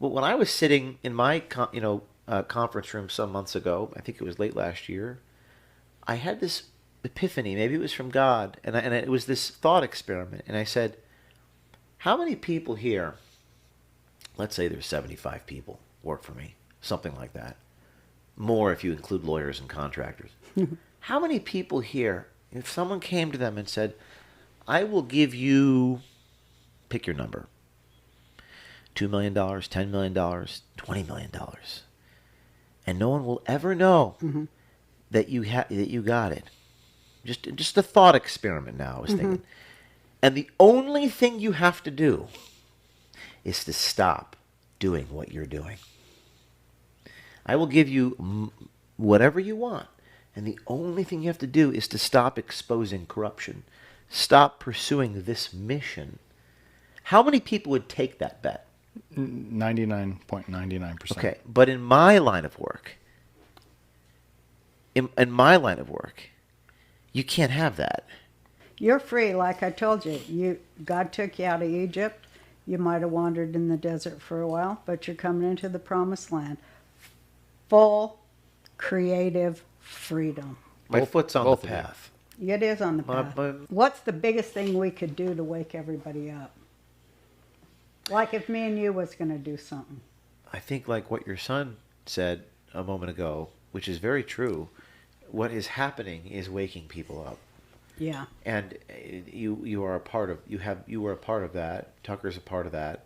Well, when I was sitting in my conference room some months ago, I think it was late last year, I had this epiphany. Maybe it was from God, and it was this thought experiment. And I said, how many people here? Let's say there's 75 people work for me, something like that. More if you include lawyers and contractors. How many people here, if someone came to them and said, I will give you, pick your number, $2 million, $10 million, $20 million, and no one will ever know that you got it. Just a thought experiment now, I was thinking. And the only thing you have to do is to stop doing what you're doing. I will give you whatever you want. And the only thing you have to do is to stop exposing corruption. Stop pursuing this mission. How many people would take that bet? 99.99%. Okay, but in my line of work, you can't have that. You're free, like I told you. God took you out of Egypt. You might have wandered in the desert for a while, but you're coming into the promised land. Full creative freedom. My foot's on the both of you. path. It is on the path. What's the biggest thing we could do to wake everybody up? Like if me and you was going to do something. I think like what your son said a moment ago, which is very true, what is happening is waking people up. Yeah. And you are a part of you were a part of that. Tucker's a part of that.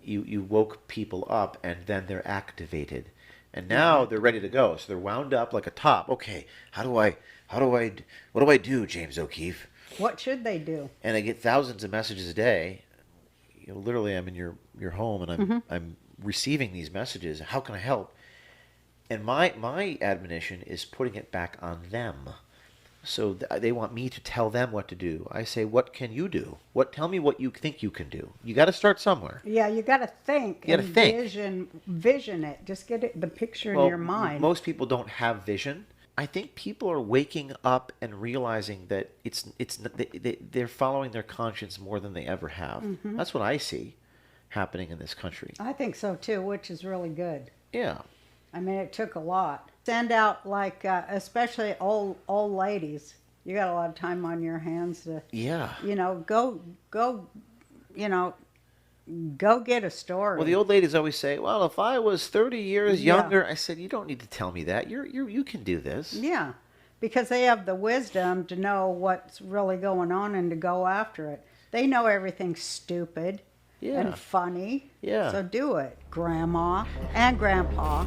You woke people up, and then they're activated, and now they're ready to go. So they're wound up like a top. Okay, what do I do, James O'Keefe? What should they do? And I get thousands of messages a day. Literally, I'm in your home, and I'm receiving these messages. How can I help? And my admonition is putting it back on them. So they want me to tell them what to do. I say, what can you do? Tell me what you think you can do. You got to start somewhere. Yeah, you got to think. You got to think. Vision it. Just get the picture in your mind. Most people don't have vision. I think people are waking up and realizing that they're following their conscience more than they ever have. That's what I see happening in this country. I think so too, which is really good. Yeah. I mean, it took a lot. Send out especially old ladies. You got a lot of time on your hands to. Yeah. Go. Go get a story. Well, the old ladies always say, "Well, if I was 30 years younger," I said, "You don't need to tell me that. You can do this." Yeah, because they have the wisdom to know what's really going on and to go after it. They know everything's stupid and funny. Yeah. So do it, Grandma and Grandpa.